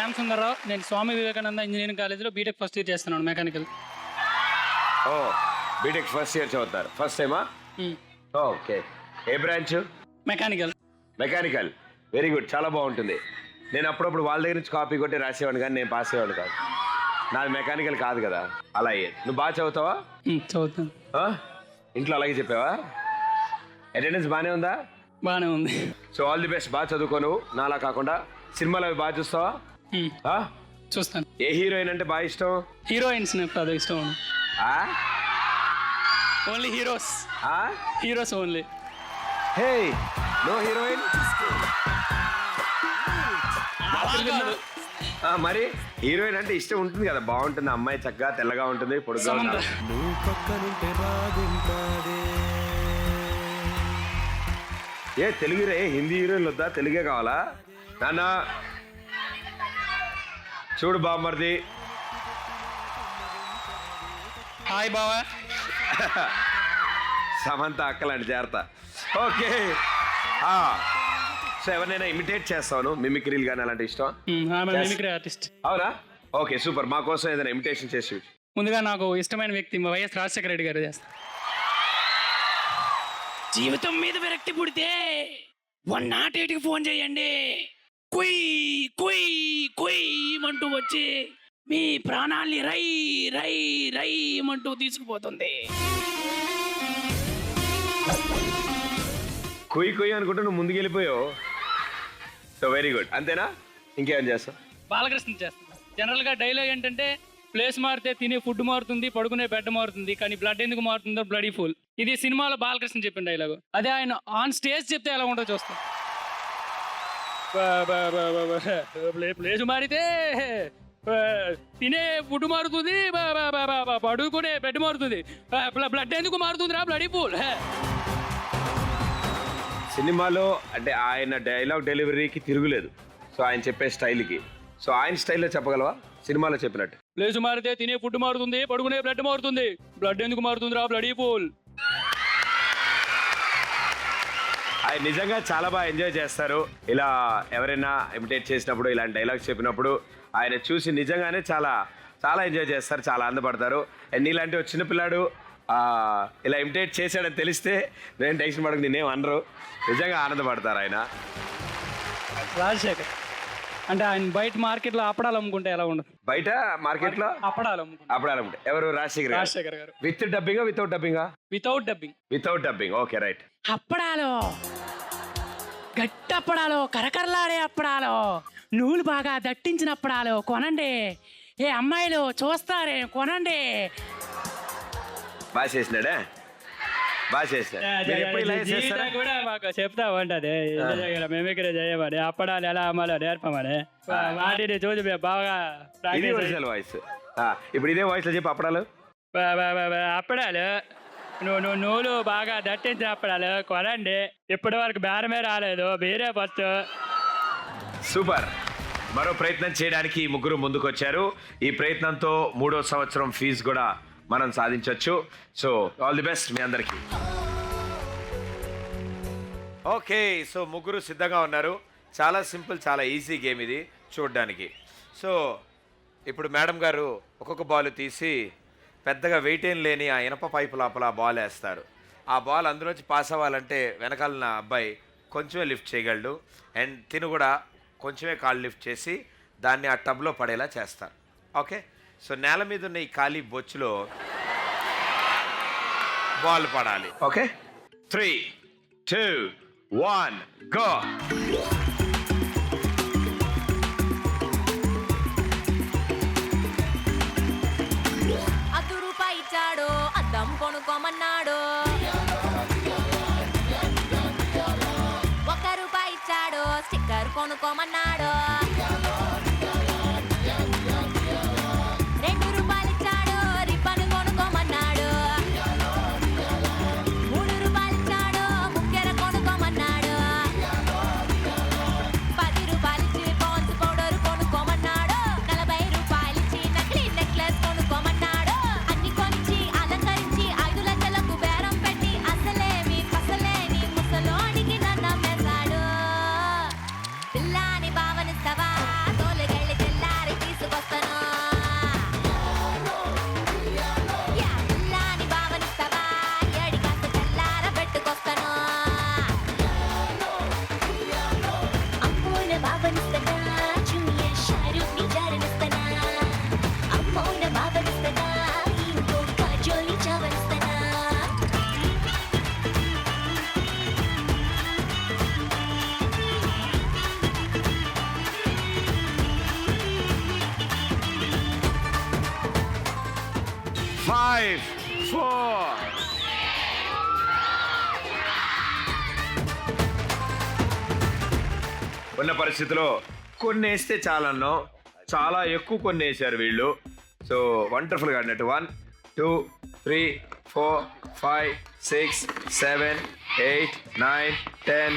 రామసుందర్రావు. నేను స్వామి వివేకానంద ఇంజనీరింగ్ కాలేజీలో B Tech first year చేస్తున్నాను మెకానికల్. ఓ బీటెక్ ఫస్ట్ ఇయర్ చదువుతారు. ఫస్ట్ టైమా? ఓకే. ఏ branch? Mechanical. Mechanical, very good, చాలా బాగుంటుంది. నేను అప్పుడప్పుడు వాళ్ళ దగ్గర నుంచి కాపీ కొట్టి రాసేవాడిని, కానీ నేను పాస్ అయ్యేవాడిని కాదు. నాది మెకానికల్ కాదు కదా, అలా అయ్యేది. నువ్వు బాగా చదువుతావా? చదువుతాను. ఇంట్లో అలాగే చెప్పావా? అటెండెన్స్ బాగానే ఉందా? బాగానే ఉంది. సో ఆల్ ది బెస్ట్, బాగా చదువుకో నువ్వు, నాలా కాకుండా. సినిమాలు అవి బాగా చూస్తావా? చూస్తాను. ఏ హీరోయిన్ అంటే బాగా ఇష్టం? హీరోయిన్స్ నాకు ఇష్టం. Only heroes. Heroes only. Hey, no heroine? మరి హీరోయిన్ అంటే ఇష్టం ఉంటుంది కదా, బాగుంటుంది. అమ్మాయి చక్కగా తెల్లగా ఉంటుంది, పొడుగ్గా ఉంటుంది. ఏ తెలుగు హిందీ హీరోయిన్లు వద్దా? తెలుగే కావాలా? నాన్న చూడు బామ్మర్ది. హాయ్ బావా. సమంత అక్కలాంటి జాగ్రత్త. ఓకే. సో ఎవరినైనా ఇమిటేట్ చేస్తాను, మిమిక్రీలు కానీ అలాంటి ఇష్టం? Mimicry artist. అవునా? Okay super. మా కోసం ఏదైనా ఇమిటేషన్ చేసి. ముందుగా నాకు ఇష్టమైన వ్యక్తి వైఎస్ రాజశేఖర రెడ్డి గారు చేస్తారు. జీవితం మీద విరక్తి పుడితే 108కి ఫోన్ చేయండి. కుయ్ కుయ్ కుయ్ అంటూ వచ్చి మీ ప్రాణాల్ని రై రై రై అంటూ తీసుకుపోతుంది. కుయ్ కుయ్ అనుకుంటూ నువ్వు ముందుకు వెళ్ళిపోయావు. So very good. అంతేనా? ఇంకేం చేస్తావు? బాలకృష్ణ చేస్తాను. జనరల్ గా డైలాగ్ ఏంటంటే, ప్లేస్ మారితే తినే ఫుడ్ మారుతుంది, పడుకునే బెడ్ మారుతుంది, కానీ బ్లడ్ ఎందుకు మారుతుందో బ్లడీ ఫుల్. ఇది సినిమాలో బాలకృష్ణ చెప్పిన డైలాగ్. అదే ఆయన ఆన్ స్టేజ్ చెప్తే ఎలా ఉంటుందో చూస్తాం. ప్లేస్ మారితే తినే ఫుడ్ మారుతుంది, పడుకునే బెడ్ మారుతుంది, బ్లడ్ ఎందుకు మారుతుంది రా బ్లడీ ఫుల్. సినిమాలో అంటే ఆయన డైలాగ్ డెలివరీకి తిరుగులేదు. సో ఆయన చెప్పే స్టైల్కి. సో ఆయన స్టైల్లో చెప్పగలవా సినిమాలో చెప్పినట్టు? ప్లేస్ మారితే తినే ఫుడ్ మారుతుంది, పడుకునే బ్లడ్ మారుతుంది, బ్లడ్ ఎందుకు మారుతుంది రా బ్లడీ ఫుల్. ఆయన నిజంగా చాలా బాగా ఎంజాయ్ చేస్తారు. ఇలా ఎవరైనా ఇమిటేట్ చేసినప్పుడు, ఇలాంటి డైలాగ్స్ చెప్పినప్పుడు ఆయన చూసి నిజంగానే చాలా చాలా ఎంజాయ్ చేస్తారు, చాలా ఆనందపడతారు. అండ్ నీలాంటి ఒక చిన్నపిల్లాడు ఇలా ఇమిటేట్ చేశాడని తెలిస్తే నేను టెన్షన్ పడకు, నేనేం అనరు, నిజంగా ఆనందపడతారు ఆయన. రాజశేఖర్ అంటే ఆయన బయట మార్కెట్లో అప్పడాలు అమ్ముకుంటే ఎలా ఉండదు? బయట మార్కెట్లో అప్పడాలు అమ్ముకుంటే ఎవరు? రాజశేఖర్ గారు. విత్ డబ్బింగా వితౌట్ డబ్బింగా? Without dubbing. Without dubbing. Okay right. అప్పడాలు గట్టి అప్పడాలు, కరకరలాడే అప్పడాలు, నూలు బాగా దట్టించిన అప్పడాలు కొనండి. ఏ అమ్మాయిలు చూస్తారే, కొనండి. బాగా చేసినాడా? బాగా చేసినా కూడా మాకు చెప్తా ఉంటది. మేమిక్కడే చేయమని, అప్పడాలు ఎలా అమ్మాలో నేర్పమని, వాటిని చూసి మేము బాగా వాయిస్. ఇప్పుడు ఇదే వాయిస్ లో చెప్పి అప్పడాలు. అప్పడాలు నూలు బాగా దట్టించిన అప్పడాలు కొనండి. ఇప్పటి వరకు బేరమే రాలేదు, మీరే ఫస్ట్. సూపర్. మరో ప్రయత్నం చేయడానికి ముగ్గురు ముందుకొచ్చారు. ఈ ప్రయత్నంతో 3వ సంవత్సరం ఫీజు కూడా మనం సాధించవచ్చు. సో ఆల్ ది బెస్ట్ మీ అందరికీ. ఓకే, సో ముగ్గురు సిద్ధంగా ఉన్నారు. చాలా సింపుల్, చాలా ఈజీ గేమ్ ఇది చూడడానికి. సో ఇప్పుడు మేడం గారు ఒక్కొక్క బాల్ తీసి పెద్దగా వెయిట్ ఏం లేని ఆ ఇనప పైపు లోపల బాల్ వేస్తారు. ఆ బాల్ అందులోంచి పాస్ అవ్వాలంటే వెనకాలన్న అబ్బాయి కొంచెమే లిఫ్ట్ చేయగలడు. అండ్ తిను కూడా కొంచెమే కాళ్ళు లిఫ్ట్ చేసి దాన్ని ఆ టబ్లో పడేలా చేస్తారు. ఓకే, సో నేల మీద ఉన్న ఈ ఖాళీ బొచ్చులో బాల్ పడాలి. Okay, 3, 2, 1 go. ₹1 ఇచ్చాడు, అద్దం కొనుక్కోమన్నాడు. ₹1 ఇచ్చాడు, స్టిక్కర్ కొనుక్కోమన్నాడు. ₹2 ఇచ్చాడు, రిబ్బన్ కొనుక్కోమన్నాడు. ₹3 ఇచ్చాడు, ముక్కెర కొనుక్కోమన్నాడు. 5, 4. ఉన్న పరిస్థితిలో కొన్ని వేస్తే చాలన్నో, చాలా ఎక్కువ కొన్ని వేసారు వీళ్ళు. సో వండర్ఫుల్గా ఆడినట్టు. 1, 2, 3, 4, 5, 6, 7, 8, 9, 10,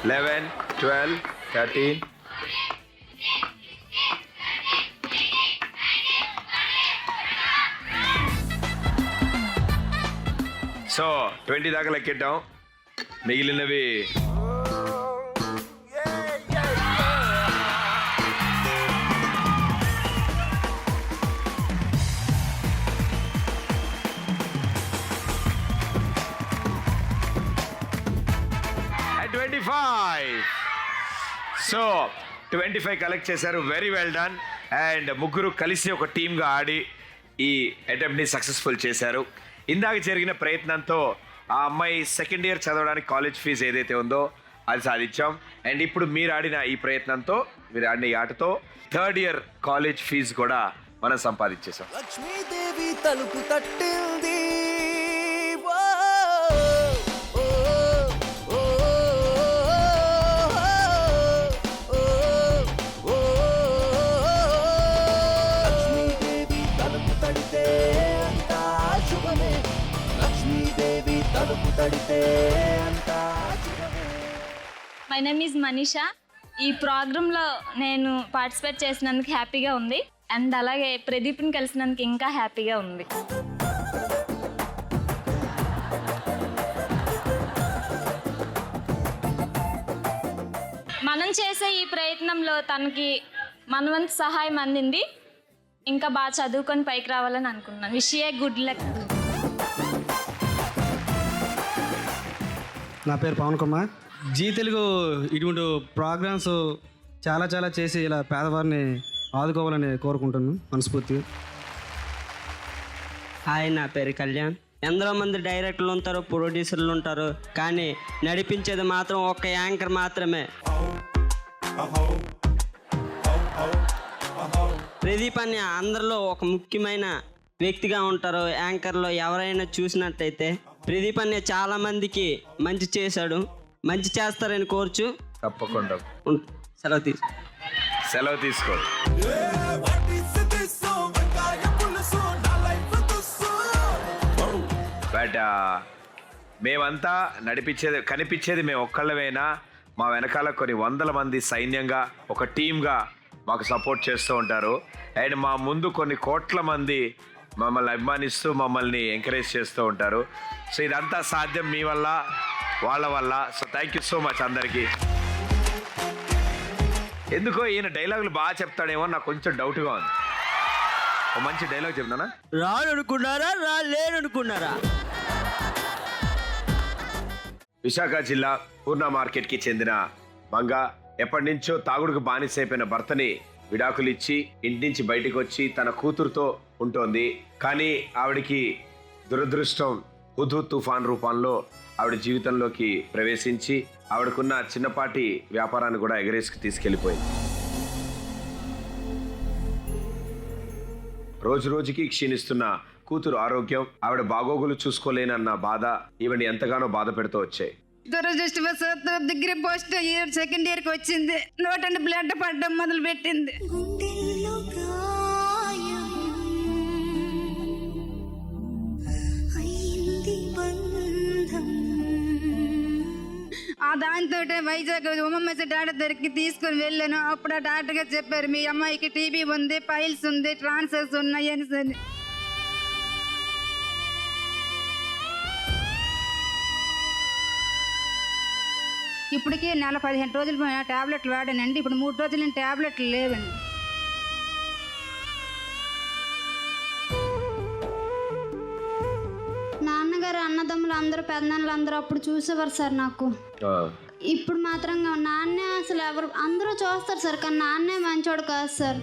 11, 12, 13. సో 20 దాకా లెక్కిద్దాం. మిగిలినవి at 25. సో 25 కలెక్ట్ చేశారు. Very well done. అండ్ ముగ్గురు కలిసి ఒక టీమ్గా ఆడి ఈ అటెంప్ట్ని సక్సెస్ఫుల్ చేశారు. ఇందాక జరిగిన ప్రయత్నంతో ఆ అమ్మాయి సెకండ్ ఇయర్ చదవడానికి కాలేజ్ ఫీజు ఏదైతే ఉందో అది సాధించాం. అండ్ ఇప్పుడు మీరు ఆడిన ఈ ప్రయత్నంతో, మీరు ఆడిన ఈ ఆటతో థర్డ్ ఇయర్ కాలేజ్ ఫీజు కూడా మనం సంపాదించేసాం. లక్ష్మీదేవి తలుపు తట్టింది. ఓ, ఓ, ఓ, ఓ, ఓ, లక్ష్మీదేవి తలుపు తడితే అంతా శుభమే. లక్ష్మీదేవి తలుపు తడితే అంతా శుభమే. My name is Manisha. ఈ ప్రోగ్రాంలో నేను పార్టిసిపేట్ చేసినందుకు హ్యాపీగా ఉంది. అండ్ అలాగే ప్రదీప్ని కలిసినందుకు ఇంకా హ్యాపీగా ఉంది. మనం చేసే ఈ ప్రయత్నంలో తనకి మనవంతు సహాయం అందింది. ఇంకా బాగా చదువుకొని పైకి రావాలని అనుకున్నాను. Wish you good luck. నా పేరు పవన్ కుమార్. జీ తెలుగు ఇటువంటి ప్రోగ్రామ్స్ చాలా చాలా చేసి ఇలా పేదవారిని ఆదుకోవాలని కోరుకుంటున్నాను మనస్ఫూర్తిగా. హాయ్, నా పేరు కళ్యాణ్. ఎందరో మంది డైరెక్టర్లు ఉంటారు, ప్రొడ్యూసర్లు ఉంటారు, కానీ నడిపించేది మాత్రం ఒక్క యాంకర్ మాత్రమే. ప్రదీప్ అని అందరిలో ఒక ముఖ్యమైన వ్యక్తిగా ఉంటారు. యాంకర్లో ఎవరైనా చూసినట్టయితే ప్రదీప్ అనే చాలా మందికి మంచి చేశాడు. మంచి చేస్తారని కోరుచు. తప్పకుండా సెలవు తీసుకో. బట్ మేమంతా కనిపించేది మేము ఒక్కళ్ళమైనా మా వెనకాల కొన్ని వందల మంది సైన్యంగా, ఒక టీమ్గా మాకు సపోర్ట్ చేస్తూ ఉంటారు. అండ్ మా ముందు కొన్ని కోట్ల మంది మమ్మల్ని అభిమానిస్తూ మమ్మల్ని ఎంకరేజ్ చేస్తూ ఉంటారు. సో ఇదంతా సాధ్యం మీ వల్ల, వాళ్ళ వల్ల. So thank you so much అందరికీ. ఎందుకో ఈయన డైలాగులు బాగా చెప్తాడేమో నాకు కొంచెం డౌట్గా ఉంది. ఒక మంచి డైలాగ్ చెప్తానా? రానుకున్నారా, లేననుకున్నారా? విశాఖ జిల్లా పూర్ణ మార్కెట్కి చెందిన మంగ ఎప్పటి నుంచో తాగుడుకు బానిసైపోయిన భర్తని విడాకులు ఇచ్చి ఇంటి నుంచి బయటకు వచ్చి తన కూతురుతో ఉంటోంది. కానీ ఆవిడికి దురదృష్టం హుద్ తుఫాన్ రూపంలో ఆవిడ జీవితంలోకి ప్రవేశించి ఆవిడకున్న చిన్నపాటి వ్యాపారాన్ని కూడా ఎగరేసుకు తీసుకెళ్ళిపోయింది. రోజు రోజుకి క్షీణిస్తున్న కూతురు ఆరోగ్యం, ఆవిడ బాగోగులు చూసుకోలేనన్న బాధ ఈవిని ఎంతగానో బాధ పెడుతూ వచ్చాయి. దురదృష్టవశాత్తు డిగ్రీ పోస్ట్ ఇయర్ సెకండ్ ఇయర్కి వచ్చింది. నోటండి బ్లడ్ పడడం మొదలు పెట్టింది. ఆ దాంతో వైజాగ్ ఉమ్మమ్మ డాక్టర్ దగ్గరికి తీసుకుని వెళ్ళాను. అప్పుడు ఆ డాక్టర్ గారు చెప్పారు, మీ అమ్మాయికి టీబీ ఉంది, పైల్స్ ఉంది, ట్రాన్స్ఫర్స్ ఉన్నాయి అని సరే. ఇప్పటికే నెల 15 రోజులు టాబ్లెట్లు వాడానండి. ఇప్పుడు 3 రోజులు నేను టాబ్లెట్లు లేవండి. నాన్నగారు అన్నదమ్ములు అందరూ పెద్దనాన్నలు అందరూ అప్పుడు చూసేవారు సార్ నాకు. ఇప్పుడు మాత్రం నాన్నే అసలు ఎవరు అందరూ చూస్తారు సార్, కానీ నాన్నే మంచోడు కాదు సార్.